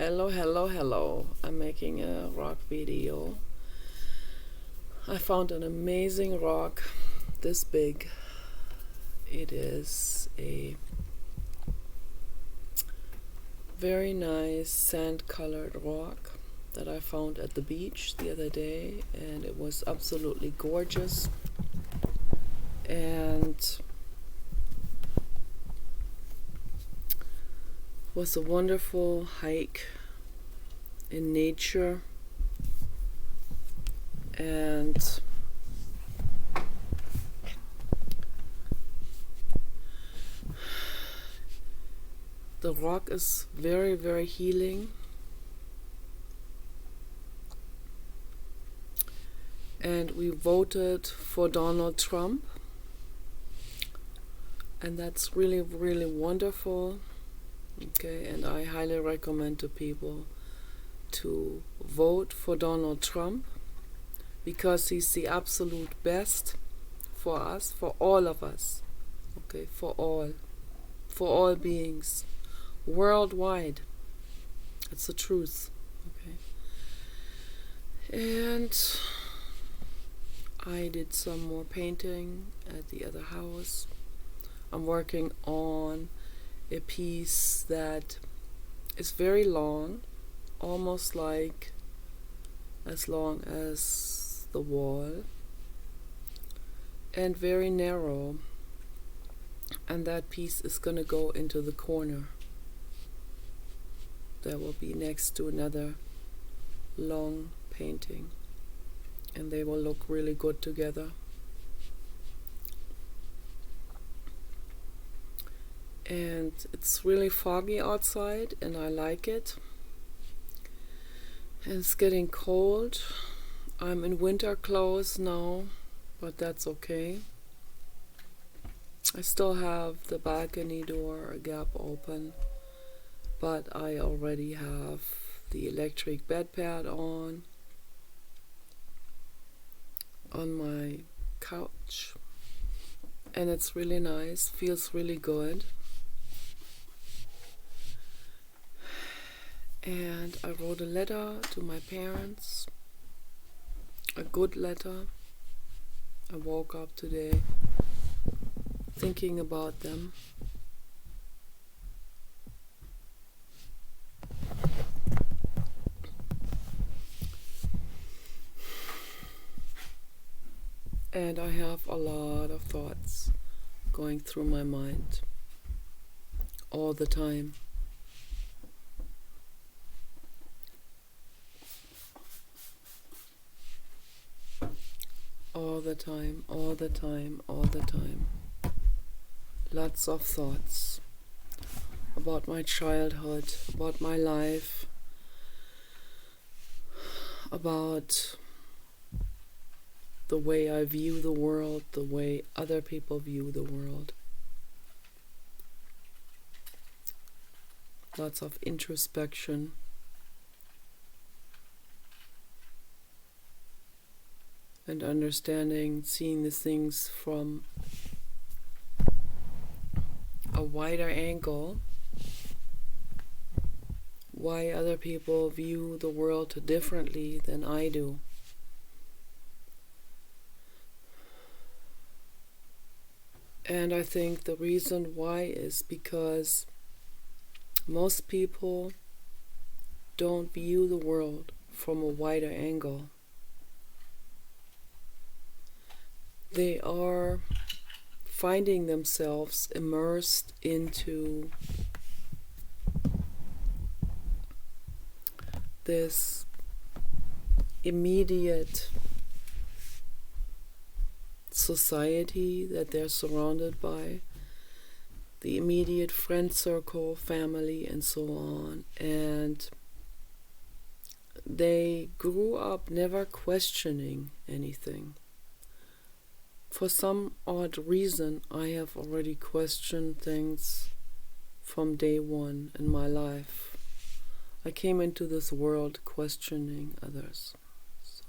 Hello. I'm making a rock video. I found an amazing rock this big. It is a very nice sand-colored rock that I found at the beach the other day, and it was absolutely gorgeous. And was a wonderful hike in nature, and the rock is very, very healing. And we voted for Donald Trump, and that's really, really wonderful. Okay, and I highly recommend to people to vote for Donald Trump because he's the absolute best for us, for all of us. Okay, for all beings worldwide. It's the truth. Okay, and I did some more painting at the other house. I'm working on a piece that is very long, almost like as long as the wall, and very narrow, and that piece is gonna go into the corner. That will be next to another long painting, and they will look really good together. And it's really foggy outside, and I like it. And it's getting cold. I'm in winter clothes now, but that's okay. I still have the balcony door gap open, but I already have the electric bed pad on my couch, and it's really nice, feels really good. And I wrote a letter to my parents, a good letter. I woke up today thinking about them. And I have a lot of thoughts going through my mind all the time. All the time. Lots of thoughts about my childhood, about my life, about the way I view the world, the way other people view the world. Lots of introspection. And understanding, seeing the things from a wider angle, why other people view the world differently than I do. And I think the reason why is because most people don't view the world from a wider angle. They are finding themselves immersed into this immediate society that they're surrounded by, the immediate friend circle, family, and so on. And they grew up never questioning anything. For some odd reason, I have already questioned things from day one in my life. I came into this world questioning others. So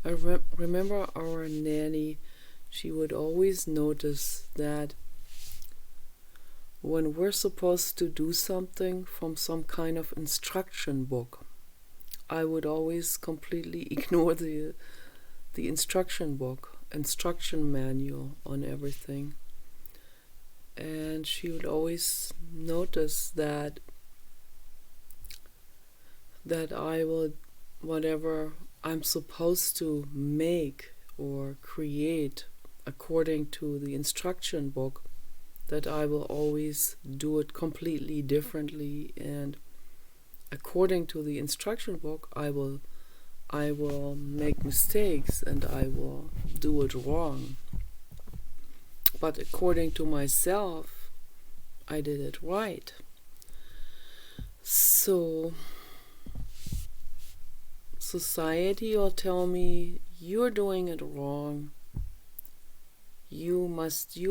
I remember our nanny, she would always notice that when we're supposed to do something from some kind of instruction book, I would always completely ignore the instruction book, instruction manual on everything. And she would always notice that I will, whatever I'm supposed to make or create according to the instruction book, that I will always do it completely differently, and according to the instruction book I will make mistakes and I will do it wrong. But according to myself, I did it right. So society will tell me, you're doing it wrong. You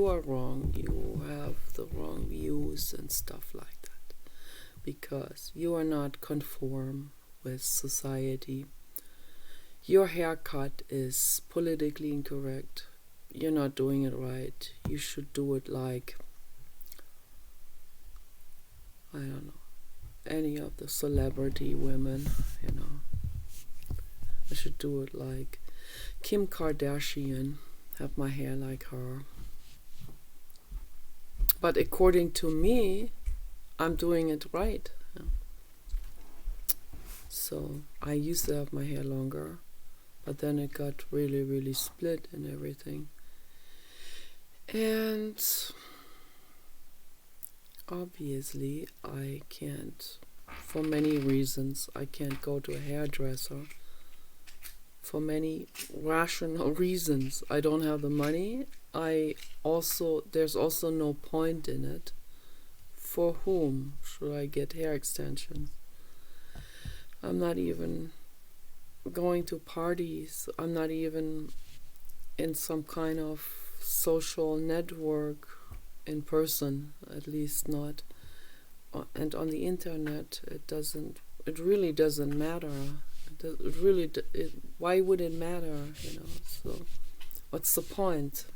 are wrong. You have the wrong views and stuff like that. Because you are not conform with society. Your haircut is politically incorrect. You're not doing it right. You should do it like, I don't know, any of the celebrity women, you know. I should do it like Kim Kardashian, have my hair like her. But according to me, I'm doing it right. Yeah. So I used to have my hair longer, but then it got really, really split and everything. And obviously I can't, for many reasons, I can't go to a hairdresser. For many rational reasons. I don't have the money. There's also no point in it. For whom should I get hair extensions? I'm not even going to parties. I'm not even in some kind of social network in person, at least not. And on the internet, it really doesn't matter. Why would it matter, you know? So what's the point?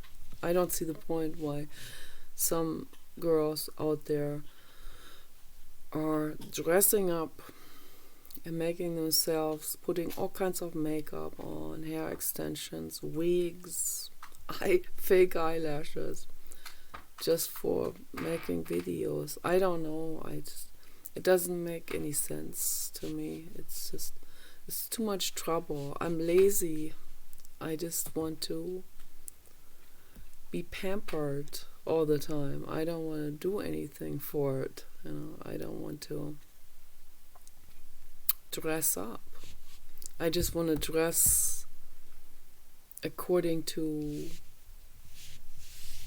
I don't see the point why some girls out there are dressing up and making themselves, putting all kinds of makeup on, hair extensions, wigs, fake eyelashes, just for making videos. I don't know. It doesn't make any sense to me. It's too much trouble. I'm lazy. I just want to be pampered all the time. I don't want to do anything for it. You know, I don't want to dress up. I just want to dress according to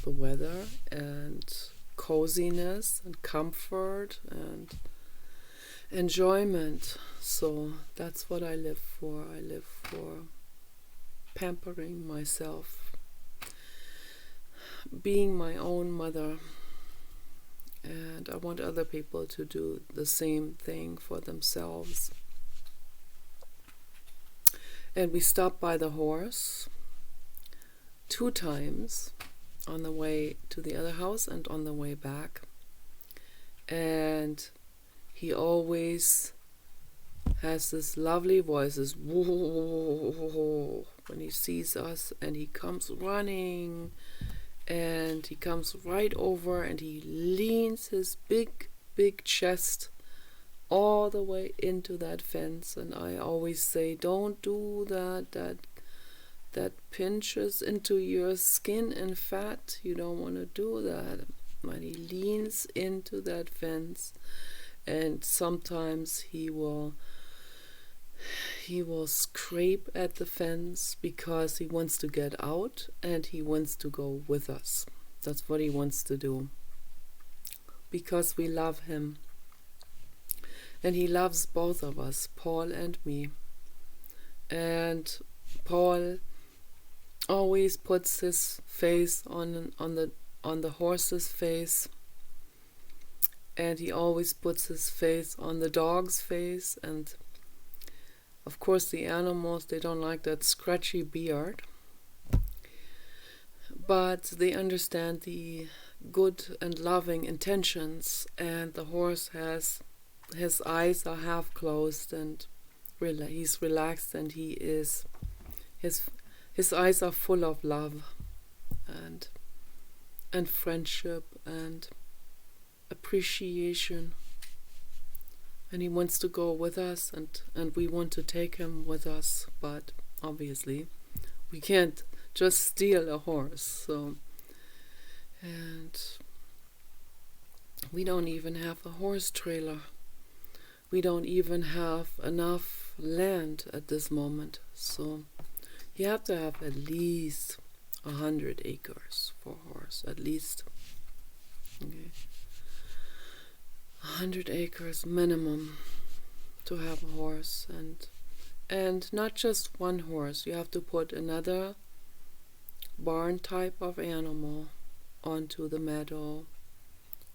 the weather and coziness and comfort and enjoyment. So that's what I live for. I live for pampering myself, being my own mother, and I want other people to do the same thing for themselves. And we stopped by the horse 2 times, on the way to the other house and on the way back, and he always has this lovely voice, this whoa, when he sees us, and he comes running, and he comes right over, and he leans his big chest all the way into that fence. And I always say, don't do that pinches into your skin and fat. You don't want to do that. But he leans into that fence, and sometimes he will scrape at the fence because he wants to get out and he wants to go with us. That's what he wants to do, because we love him, and he loves both of us, Paul and me. And Paul always puts his face on the horse's face, and he always puts his face on the dog's face. And of course the animals, they don't like that scratchy beard, but they understand the good and loving intentions, and the horse has his eyes are half closed and he's relaxed, and his eyes are full of love and friendship and appreciation, and he wants to go with us, and we want to take him with us, but obviously we can't just steal a horse. So, and we don't even have a horse trailer. We don't even have enough land at this moment. So you have to have at least 100 acres for a horse, at least. Okay. 100 acres minimum to have a horse, and not just one horse. You have to put another barn type of animal onto the meadow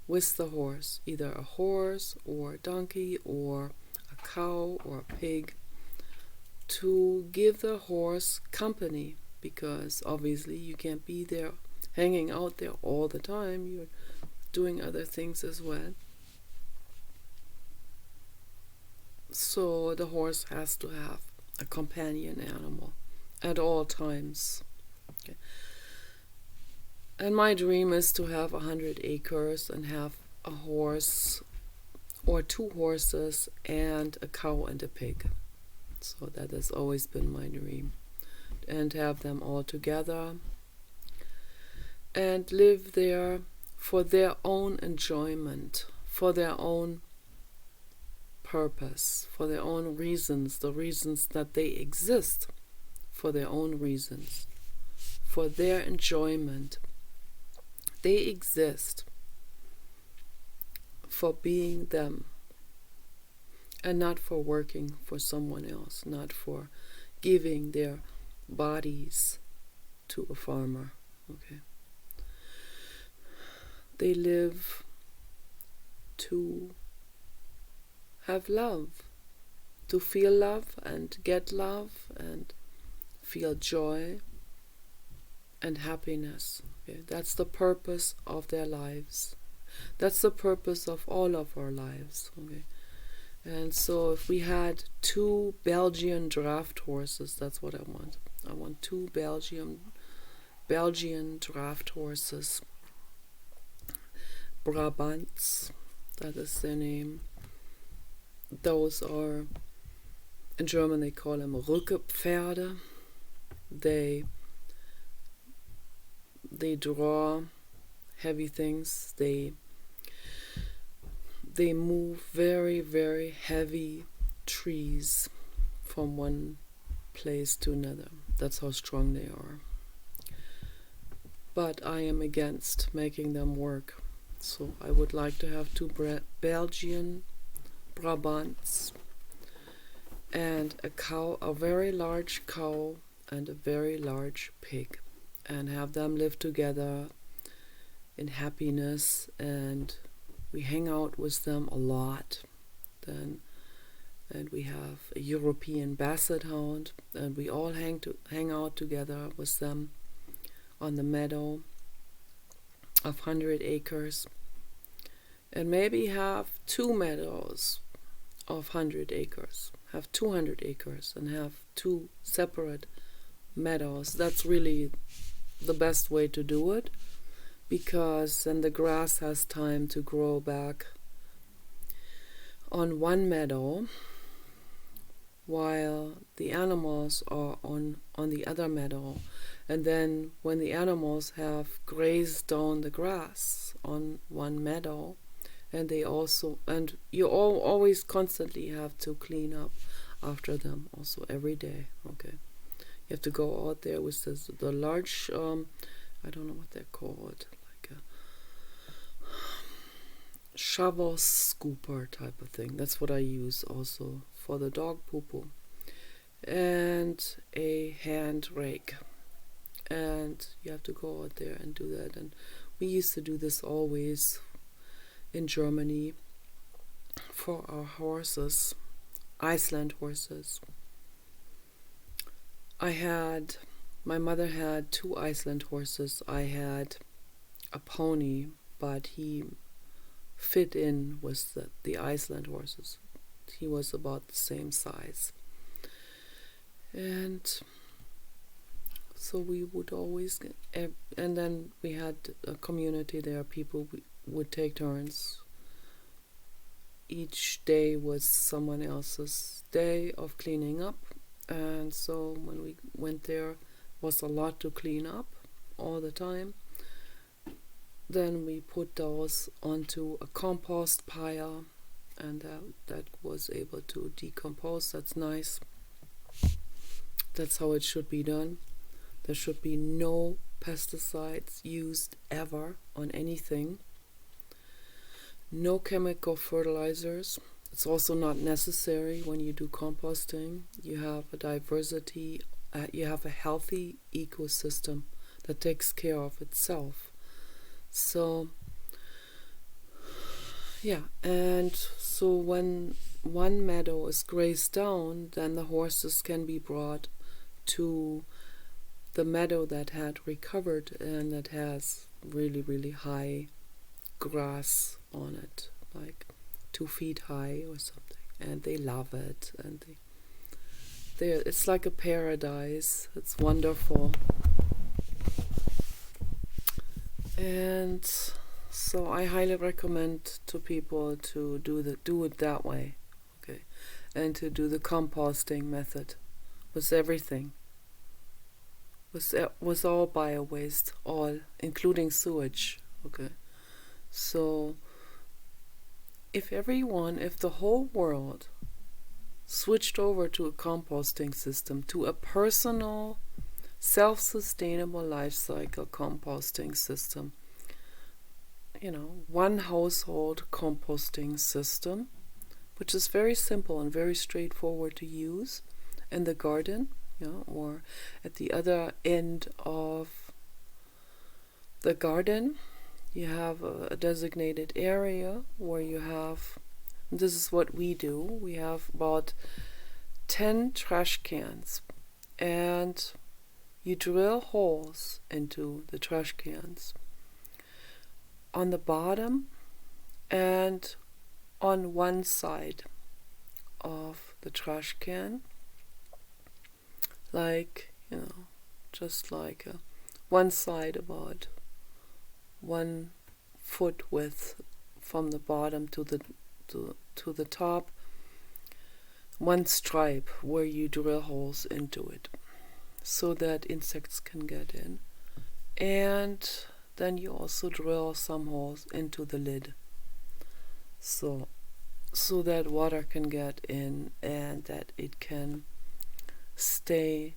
with the horse, either a horse or a donkey or a cow or a pig, to give the horse company, because obviously you can't be there hanging out there all the time. You're doing other things as well. So the horse has to have a companion animal at all times. Okay. And my dream is to have 100 acres and have a horse or 2 horses and a cow and a pig. So that has always been my dream. And have them all together and live there for their own enjoyment, for their own purpose, for their own reasons, the reasons that they exist, for their own reasons, for their enjoyment. They exist for being them, and not for working for someone else, not for giving their bodies to a farmer. Okay. They live to have love, to feel love and get love and feel joy and happiness. Okay. That's the purpose of their lives. That's the purpose of all of our lives. Okay. And so if we had 2 Belgian draft horses, that's what I want. I want 2 Belgian draft horses. Brabants, that is their name. Those are, in German they call them Rückepferde. They draw heavy things. They move very, very heavy trees from one place to another. That's how strong they are. But I am against making them work. So I would like to have 2 Belgian Brabants and a cow, a very large cow and a very large pig, and have them live together in happiness, and we hang out with them a lot. And we have a European Basset Hound, and we all hang out together with them on the meadow of 100 acres, and maybe have 2 meadows of 100 acres, have 200 acres, and have 2 separate meadows. That's really the best way to do it, because then the grass has time to grow back on one meadow while the animals are on the other meadow. And then when the animals have grazed down the grass on one meadow, and you always constantly have to clean up after them also every day. Okay, you have to go out there with the large I don't know what they're called, like a shovel scooper type of thing. That's what I use also for the dog poo-poo, and a hand rake. And you have to go out there and do that. And we used to do this always in Germany for our horses, Iceland horses. My mother had 2 Iceland horses. I had a pony, but he fit in with the Iceland horses. He was about the same size. And so we would always, and then we had a community there. People would take turns. Each day was someone else's day of cleaning up. And so when we went there, was a lot to clean up all the time. Then we put those onto a compost pile, and that was able to decompose. That's nice. That's how it should be done. There should be no pesticides used ever on anything. No chemical fertilizers. It's also not necessary when you do composting. You have a diversity, you have a healthy ecosystem that takes care of itself. So, yeah, and so when one meadow is grazed down, then the horses can be brought to the meadow that had recovered and that has really, really high grass on it, like 2 feet high or something, and they love it, and it's like a paradise. It's wonderful. And so I highly recommend to people to do it that way, okay, and to do the composting method with everything, with all bio waste, all including sewage, okay. So if the whole world switched over to a composting system, to a personal, self-sustainable life cycle composting system, one household composting system, which is very simple and very straightforward to use in the garden, or at the other end of the garden, you have a designated area where you have, this is what we do, we have about 10 trash cans, and you drill holes into the trash cans on the bottom and on one side of the trash can, like, just like one side about 1 foot width from the bottom to the top, one stripe where you drill holes into it so that insects can get in, and then you also drill some holes into the lid so that water can get in and that it can stay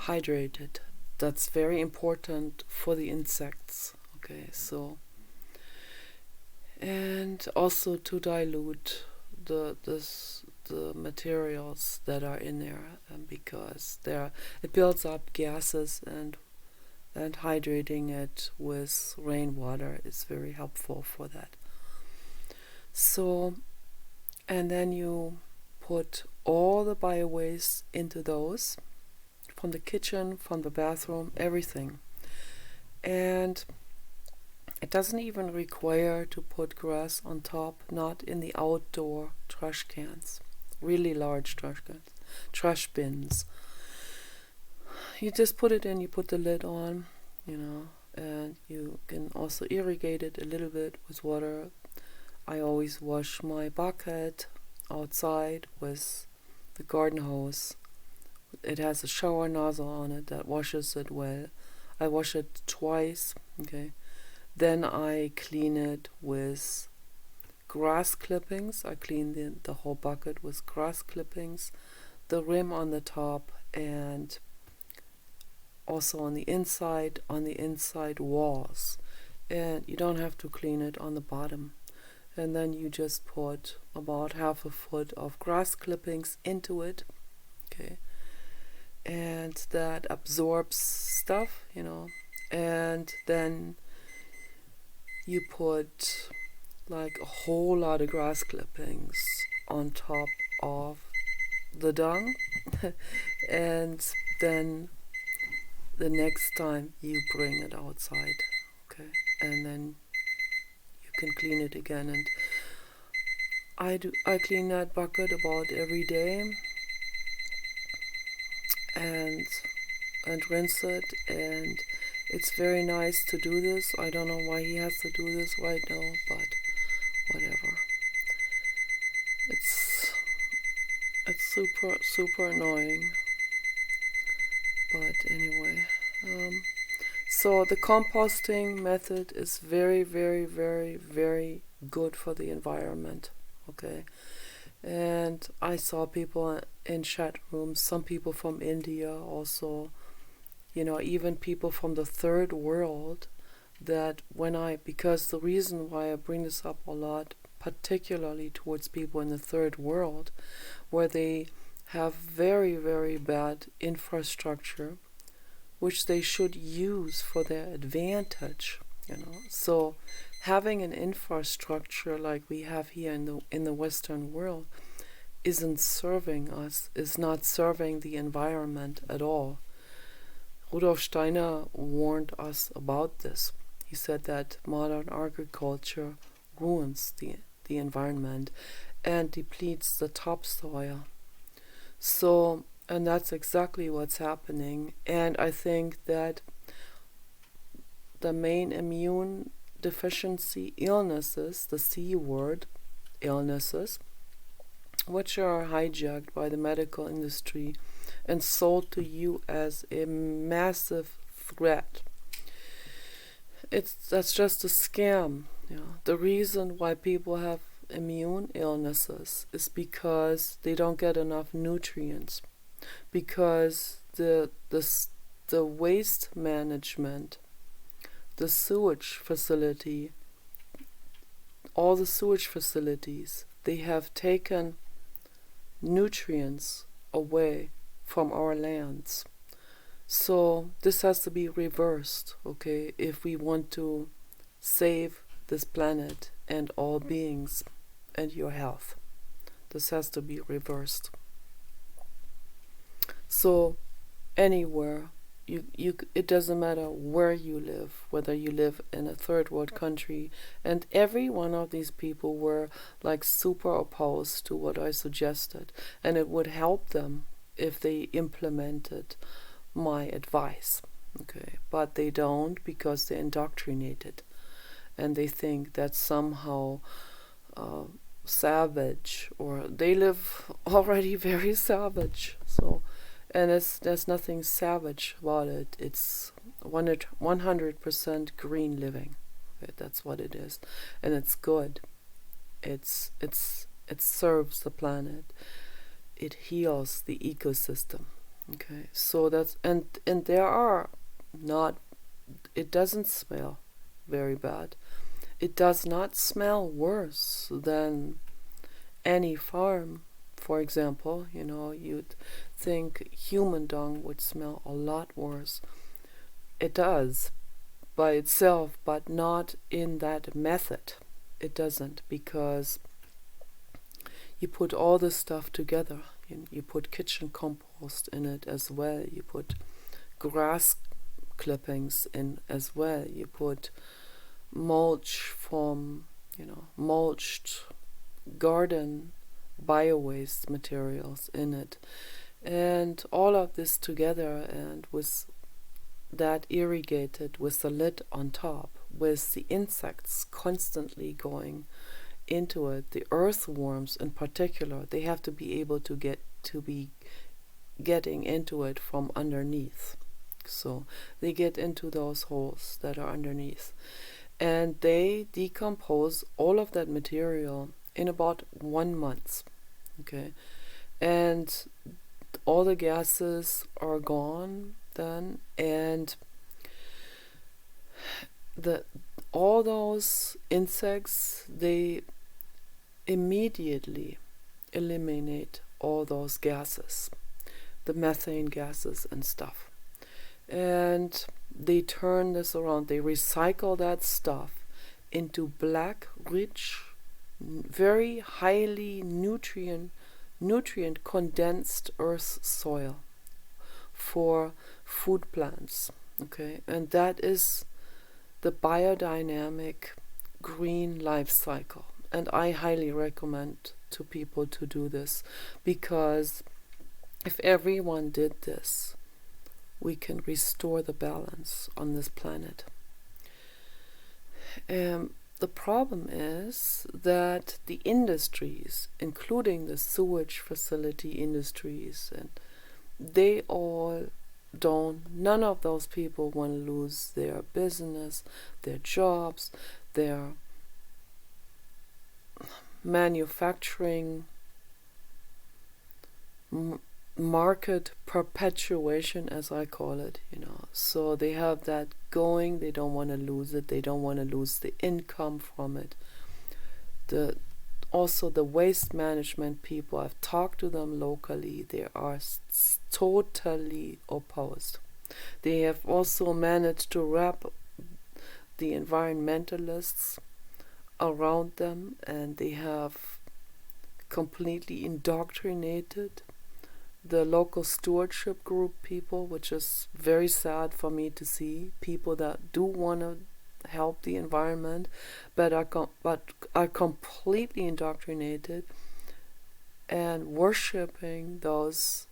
hydrated. That's very important for the insects. Okay, so, and also to dilute the materials that are in there, because it builds up gases, and hydrating it with rainwater is very helpful for that. So, and then you put all the bio waste into those, from the kitchen, from the bathroom, everything. And it doesn't even require to put grass on top, not in the outdoor trash cans, really large trash bins. You just put it in, you put the lid on, and you can also irrigate it a little bit with water. I always wash my bucket outside with the garden hose. It has a shower nozzle on it that washes it well. I wash it twice, okay. Then I clean it with grass clippings. I clean the whole bucket with grass clippings, the rim on the top, and also on the inside walls. And you don't have to clean it on the bottom. And then you just put about 1/2 foot of grass clippings into it, okay. And that absorbs stuff, and then you put like a whole lot of grass clippings on top of the dung and then the next time you bring it outside, okay, and then can clean it again. And I clean that bucket about every day and rinse it, and it's very nice to do this. I don't know why he has to do this right now, but whatever. It's super annoying. But anyway, so the composting method is very good for the environment. Okay, and I saw people in chat rooms, some people from India also, even people from the third world, that because the reason why I bring this up a lot, particularly towards people in the third world, where they have very bad infrastructure, which they should use for their advantage, So having an infrastructure like we have here in the Western world isn't serving us, is not serving the environment at all. Rudolf Steiner warned us about this. He said that modern agriculture ruins the environment and depletes the topsoil. So, and that's exactly what's happening. And I think that the main immune deficiency illnesses, the C word, illnesses, which are hijacked by the medical industry and sold to you as a massive threat. That's just a scam. The reason why people have immune illnesses is because they don't get enough nutrients, because the waste management, the sewage facility, all the sewage facilities, they have taken nutrients away from our lands. So this has to be reversed, okay, if we want to save this planet and all beings and your health. This has to be reversed. So anywhere, it doesn't matter where you live, whether you live in a third world country, and every one of these people were like super opposed to what I suggested, and it would help them if they implemented my advice, okay, but they don't, because they're indoctrinated and they think that's somehow savage, or they live already very savage. So, and there's nothing savage about it. It's 100% green living. Okay, that's what it is, and it's good. It serves the planet. It heals the ecosystem. Okay, so that's and there are not. It doesn't smell very bad. It does not smell worse than any farm. For example, you'd think human dung would smell a lot worse. It does by itself, but not in that method. It doesn't, because you put all this stuff together. You put kitchen compost in it as well. You put grass clippings in as well. You put mulch from, mulched garden bio-waste materials in it. And all of this together, and with that irrigated with the lid on top, with the insects constantly going into it, the earthworms in particular, they have to be able to be getting into it from underneath. So they get into those holes that are underneath, and they decompose all of that material in about 1 month. Okay, and all the gases are gone then, and all those insects, they immediately eliminate all those gases, the methane gases and stuff, and they turn this around. They recycle that stuff into black, rich, very highly nutrient condensed earth soil for food plants. Okay, and that is the biodynamic green life cycle. And I highly recommend to people to do this, because if everyone did this, we can restore the balance on this planet. The problem is that the industries, including the sewage facility industries, and they all none of those people want to lose their business, their jobs, their manufacturing, market perpetuation, as I call it, So they have that going, they don't want to lose it, they don't want to lose the income from it. Also the waste management people, I've talked to them locally, they are totally opposed. They have also managed to wrap the environmentalists around them, and they have completely indoctrinated the local stewardship group people, which is very sad for me to see. People that do want to help the environment, but are completely indoctrinated and worshipping those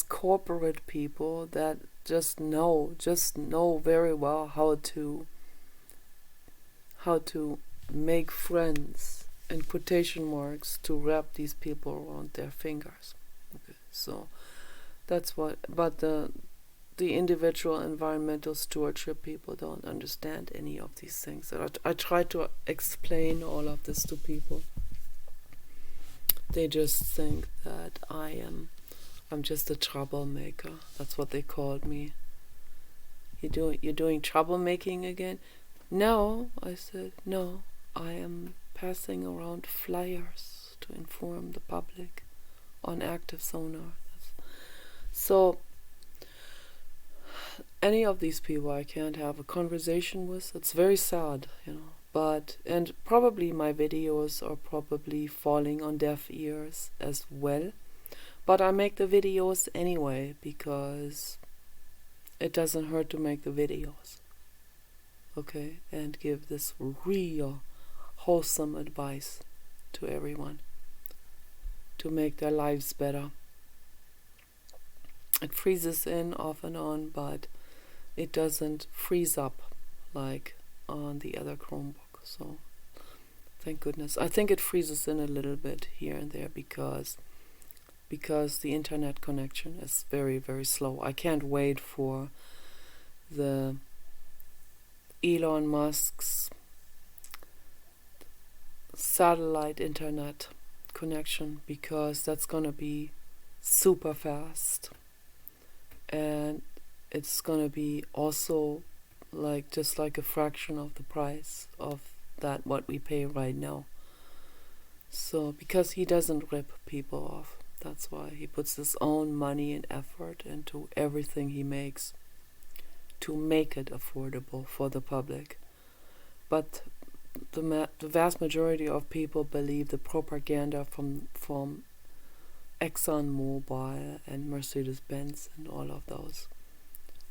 corporate people that just know very well how to make friends, in quotation marks, to wrap these people around their fingers. Okay, so that's what. But the individual environmental stewardship people don't understand any of these things. I try to explain all of this to people. They just think that I'm just a troublemaker. That's what they called me. You're doing troublemaking again? No, I said, no, I am passing around flyers to inform the public on active sonar. So any of these people I can't have a conversation with. It's very sad, and probably my videos are probably falling on deaf ears as well. But I make the videos anyway, because it doesn't hurt to make the videos. Okay, and give this real wholesome advice to everyone to make their lives better. It freezes in off and on, but it doesn't freeze up like on the other Chromebook. So thank goodness. I think it freezes in a little bit here and there because the internet connection is very, very slow. I can't wait for the Elon Musk's satellite internet connection, because that's gonna be super fast, and it's gonna be also just like a fraction of the price of that what we pay right now. So because he doesn't rip people off, that's why he puts his own money and effort into everything he makes to make it affordable for the public. But the vast majority of people believe the propaganda from ExxonMobil and Mercedes-Benz and all of those,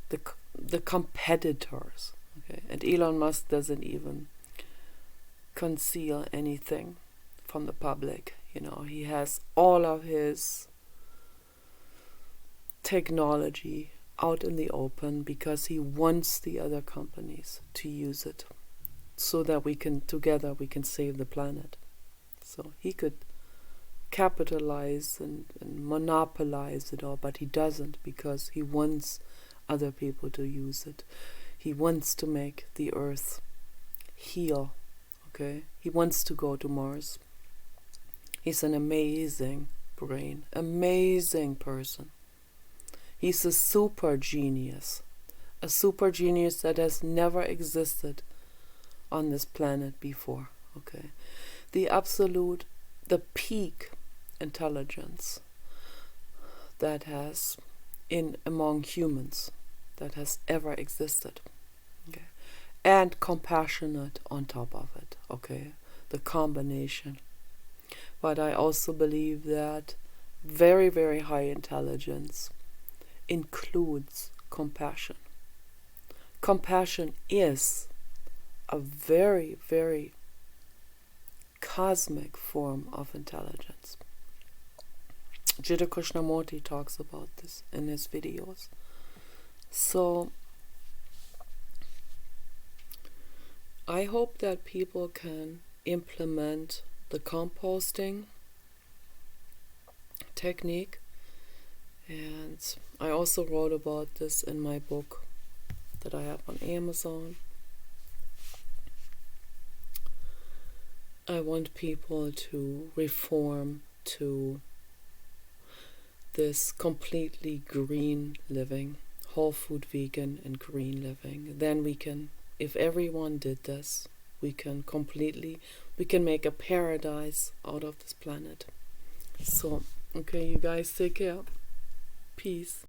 the competitors. Okay, and Elon Musk doesn't even conceal anything from the public. He has all of his technology out in the open because he wants the other companies to use it, so that together we can save the planet. So he could capitalize and monopolize it all, but he doesn't, because he wants other people to use it. He wants to make the earth heal. Okay, he wants to go to Mars. He's an amazing brain, amazing person. He's a super genius that has never existed on this planet before. Okay, the peak intelligence that has among humans that has ever existed. Okay, and compassionate on top of it. Okay, the combination. But I also believe that very, very high intelligence includes compassion. Compassion is a very, very cosmic form of intelligence. Jiddu Krishnamurti talks about this in his videos. So I hope that people can implement the composting technique, and I also wrote about this in my book that I have on Amazon. I want people to reform to this completely green living, whole food, vegan, and green living. Then we can, if everyone did this, we can make a paradise out of this planet. So, okay, you guys take care. Peace.